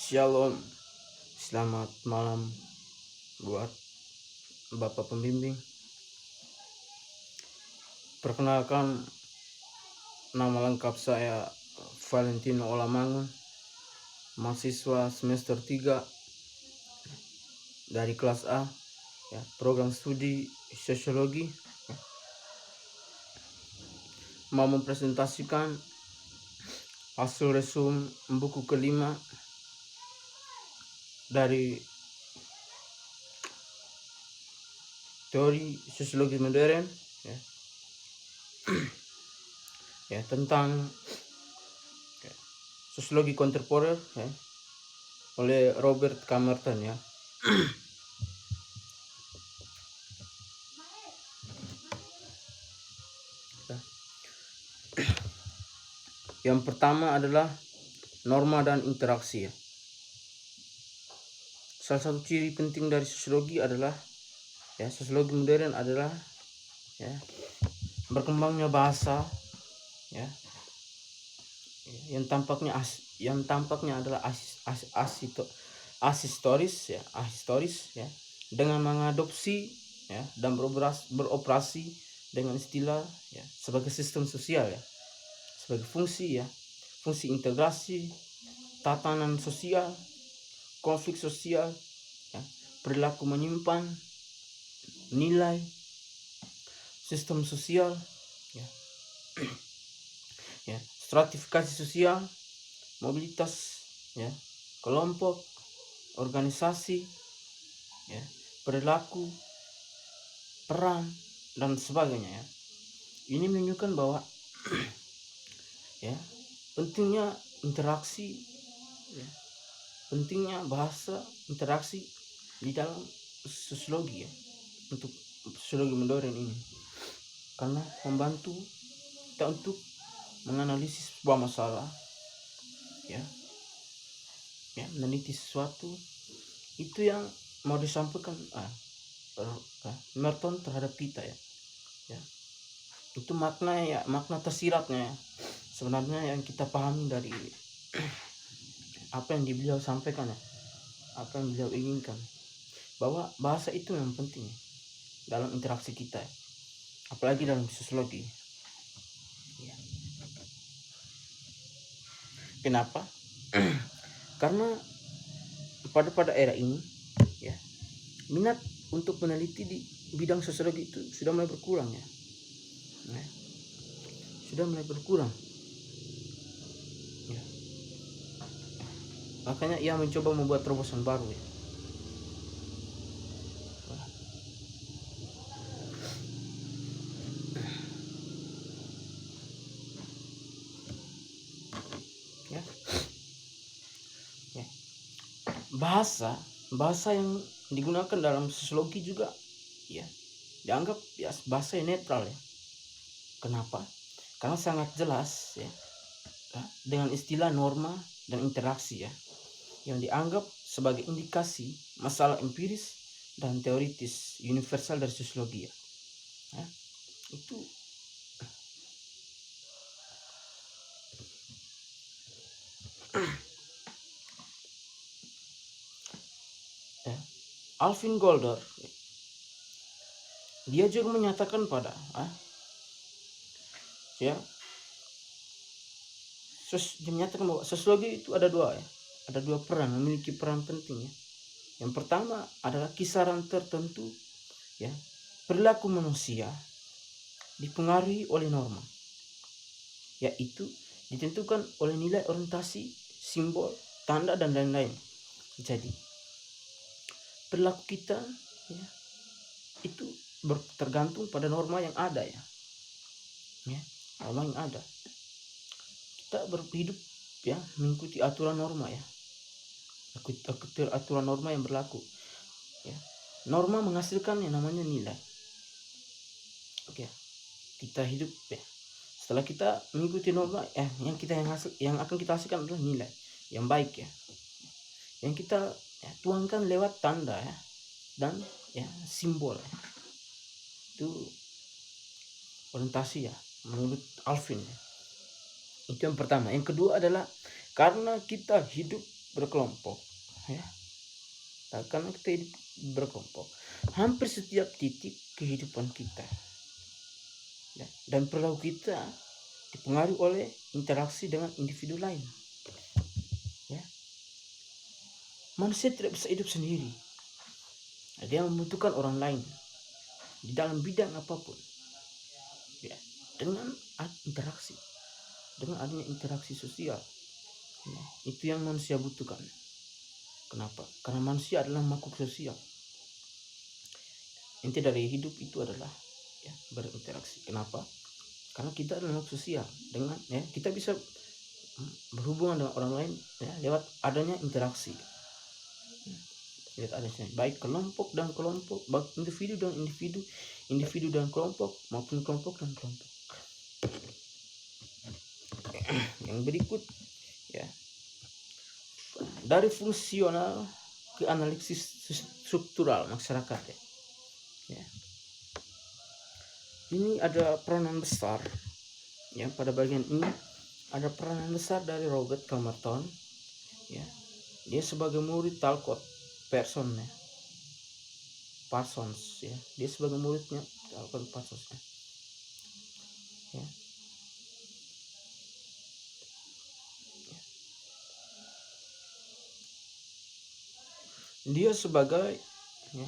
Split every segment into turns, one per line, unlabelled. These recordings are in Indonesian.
Shalom, selamat malam buat Bapak Pembimbing. Perkenalkan, nama lengkap saya Valentino Olamangun, mahasiswa semester 3 dari kelas A, program studi sosiologi. Mau mempresentasikan hasil resum buku kelima dari teori sosiologi modern, tentang sosiologi kontemporer oleh Robert Camerton . Yang pertama adalah norma dan interaksi. Salah satu ciri penting dari sosiologi adalah sosiologi modern adalah berkembangnya bahasa yang tampaknya adalah ahistoris dengan mengadopsi dan beroperasi dengan istilah sebagai sistem sosial sebagai fungsi integrasi, tatanan sosial, konflik sosial, perilaku menyimpan, nilai, sistem sosial, stratifikasi sosial, mobilitas, kelompok, organisasi, perilaku, peran, dan sebagainya. Ini menunjukkan bahwa pentingnya interaksi, pentingnya bahasa interaksi di dalam sosiologi untuk sosiologi modern ini, karena membantu kita untuk menganalisis sebuah masalah, meneliti sesuatu itu yang mau disampaikan Merton terhadap kita itu makna tersiratnya sebenarnya yang kita pahami dari apa yang beliau sampaikan apa yang beliau inginkan, bahwa bahasa itu yang penting dalam interaksi kita, apalagi dalam sosiologi. Kenapa? Karena pada era ini minat untuk meneliti di bidang sosiologi itu sudah mulai berkurang makanya ia mencoba membuat terobosan baru bahasa yang digunakan dalam sosiologi juga dianggap bahasa yang netral Kenapa? Karena sangat jelas dengan istilah norma dan interaksi yang dianggap sebagai indikasi masalah empiris dan teoritis universal dari sosiologi itu Alvin Goldor dia juga menyatakan dia menyatakan bahwa sosiologi itu ada dua peran, memiliki peran penting Yang pertama adalah kisaran tertentu perilaku manusia dipengaruhi oleh norma, yaitu ditentukan oleh nilai, orientasi, simbol, tanda, dan lain-lain. Jadi perilaku kita itu tergantung pada norma yang ada norma yang ada. Kita berhidup mengikuti aturan norma aturan norma yang berlaku norma menghasilkan yang namanya nilai. Kita hidup setelah kita mengikuti norma yang akan kita hasilkan adalah nilai yang baik yang kita tuangkan lewat tanda dan simbol itu orientasi menurut Alvin. Itu yang pertama. Yang kedua adalah karena kita hidup berkelompok, ya. Nah, karena kita hidup berkelompok, hampir setiap titik kehidupan kita, ya, dan perilaku kita dipengaruhi oleh interaksi dengan individu lain. Ya. Manusia tidak bisa hidup sendiri. Dia membutuhkan orang lain di dalam bidang apapun. Ya. Dengan interaksi, dengan adanya interaksi sosial, ya, itu yang manusia butuhkan. Kenapa? Karena manusia adalah makhluk sosial. Inti dari hidup itu adalah, ya, berinteraksi. Kenapa? Karena kita adalah makhluk sosial. Dengan, ya, kita bisa berhubungan dengan orang lain, ya, lewat adanya interaksi. Lihat adanya baik kelompok dan kelompok, baik individu dan individu, individu dan kelompok, maupun kelompok dan kelompok. Yang berikut, ya, dari fungsional ke analisis struktural masyarakat, ya. Ya. Ini ada peranan besar, ya, pada bagian ini ada peranan besar dari Robert Camerton, ya. Dia sebagai murid Talcott Parsons, ya. Dia sebagai muridnya Talcott Parsons, ya. Ya. Dia sebagai, ya,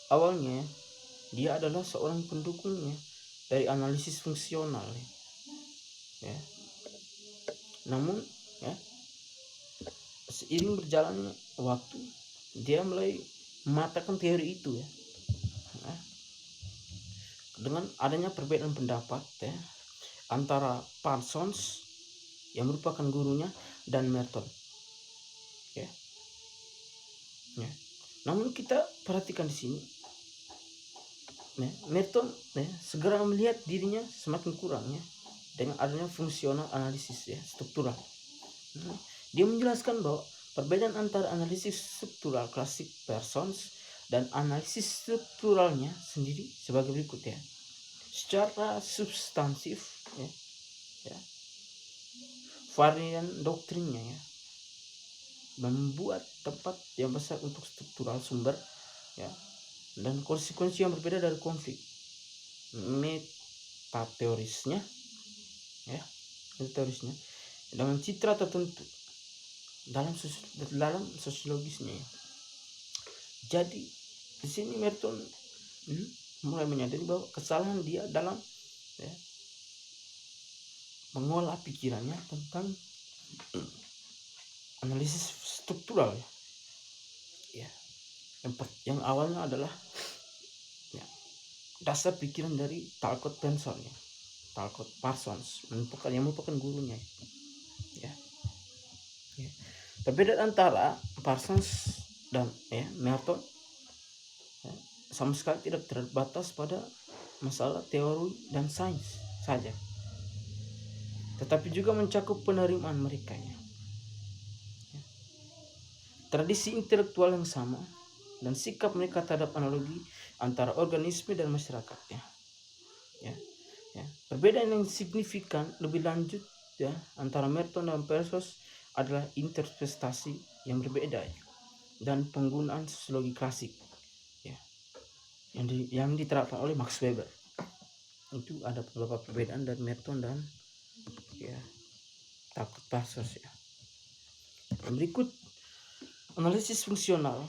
awalnya dia adalah seorang pendukungnya dari analisis fungsional, ya. Namun, ya, seiring berjalannya waktu, dia mulai mematahkan teori itu, ya. Nah, dengan adanya perbedaan pendapat, ya, antara Parsons yang merupakan gurunya dan Merton, ya. Ya. Namun kita perhatikan di sini, ya, Merton, ya, segera melihat dirinya semakin kurang, ya, dengan adanya fungsional analisis, ya, struktural. Dia menjelaskan bahwa perbedaan antara analisis struktural klasik Parsons dan analisis strukturalnya sendiri sebagai berikut, ya. Secara substansif, ya, ya, varian doktrinnya, ya, membuat tempat yang besar untuk struktural sumber, ya, dan konsekuensi yang berbeda dari konflik. Metateorisnya, ya, metateorisnya dengan citra tertentu dalam sosiologisnya, ya. Jadi di sini Merton mulai menyadari bahwa kesalahan dia dalam, ya, mengolah pikirannya tentang analisis struktural, ya. Yang awalnya adalah, ya, dasar pikiran dari Talcott Parsons yang merupakan gurunya, ya. Ya. Perbedaan antara Parsons dan, ya, Merton, ya, sama sekali tidak terbatas pada masalah teori dan sains saja, tetapi juga mencakup penerimaan mereka, ya. Tradisi intelektual yang sama dan sikap mereka terhadap analogi antara organisme dan masyarakat, ya. Ya. Ya. Perbedaan yang signifikan lebih lanjut, ya, antara Merton dan Parsons adalah interpretasi yang berbeda, ya, dan penggunaan sosiologi klasik, ya, yang diterapkan oleh Max Weber. Itu ada beberapa perbedaan dari Merton dan, ya, Talcott Parsons, ya. Yang berikut analisis fungsional,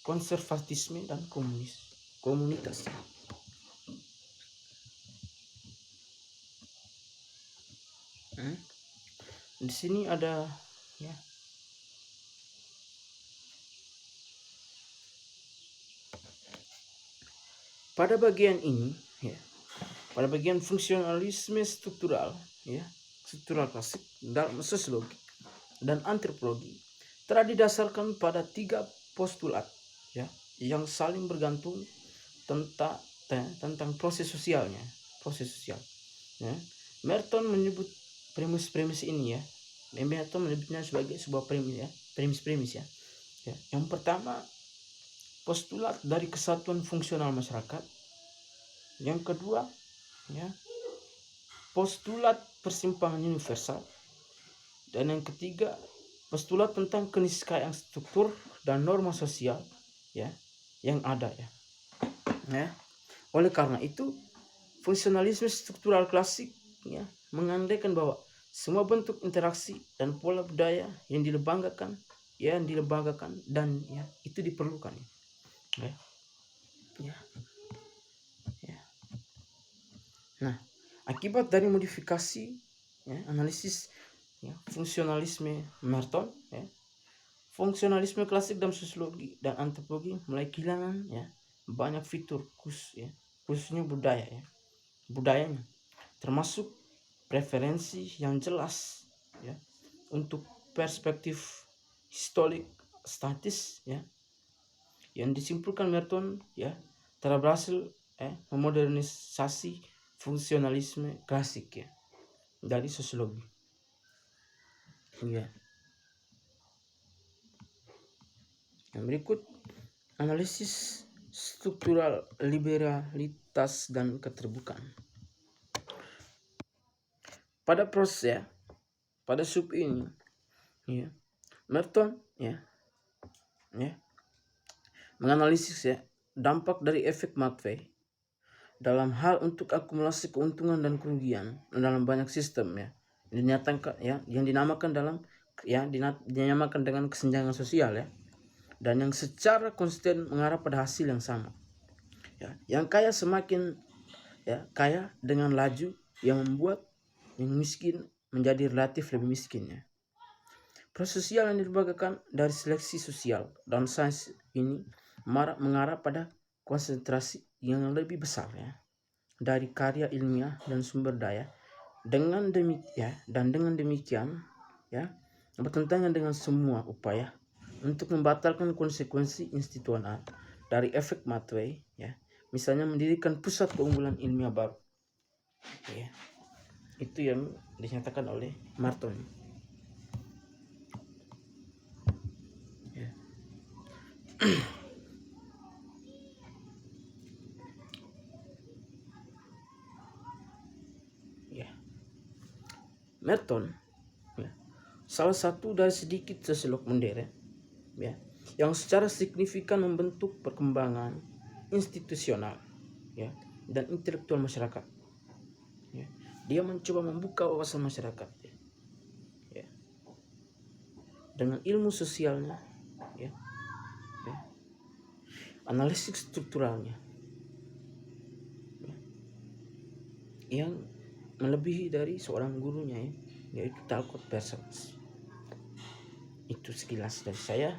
konservatisme dan komunitas. Di sini ada, ya, pada bagian ini, ya, pada bagian fungsionalisme struktural, ya, struktural klasik dalam sosiologi dan antropologi telah didasarkan pada 3 postulat, ya, yang saling bergantung tentang proses sosial, ya. Merton menyebut premis ini, ya. Merton menyebutnya sebagai sebuah premis, ya, premis, ya. Ya. Yang pertama, postulat dari kesatuan fungsional masyarakat. Yang kedua, ya, postulat persimpangan universal. Dan yang ketiga, postulat tentang keniscayaan struktur dan norma sosial ya yang ada ya. Oleh karena itu, fungsionalisme struktural klasik ya mengandaikan bahwa semua bentuk interaksi dan pola budaya yang dilembagakan dan ya itu diperlukan ya. Nah, akibat dari modifikasi ya, analisis ya, fungsionalisme Merton ya, fungsionalisme klasik dalam sosiologi dan antropologi mulai kehilangan ya banyak fitur khususnya budayanya, termasuk preferensi yang jelas ya untuk perspektif historik statis ya yang disimpulkan Merton ya telah berhasil memodernisasi fungsionalisme klasik ya dari sosiologi ya. Yang berikut analisis struktural liberalitas dan keterbukaan. Pada proses pada sub ini ya, Merton ya menganalisis ya dampak dari efek Matvey dalam hal untuk akumulasi keuntungan dan kerugian dalam banyak sistem ya dinyatakan ya yang dinamakan dinamakan dengan kesenjangan sosial ya, dan yang secara konsisten mengarah pada hasil yang sama ya, yang kaya semakin ya kaya dengan laju yang membuat yang miskin menjadi relatif lebih miskin ya. Proses sosial yang dibagikan dari seleksi sosial dan sains ini mengarah pada konsentrasi yang lebih besar ya dari karya ilmiah dan sumber daya. Dengan demikian ya bertentangan dengan semua upaya untuk membatalkan konsekuensi institusional dari efek Matvey ya, misalnya mendirikan pusat keunggulan ilmiah baru ya. Itu yang dinyatakan oleh Merton ya. Ya. Merton ya, salah satu dari sedikit sosiolog modern ya yang secara signifikan membentuk perkembangan institusional ya dan intelektual masyarakat ya. Dia mencoba membuka wawasan masyarakat ya dengan ilmu sosialnya ya analisis strukturalnya ya, yang melebihi dari seorang gurunya ya, yaitu Talcott Parsons. Itu sekilas dari saya.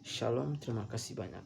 Shalom, terima kasih banyak.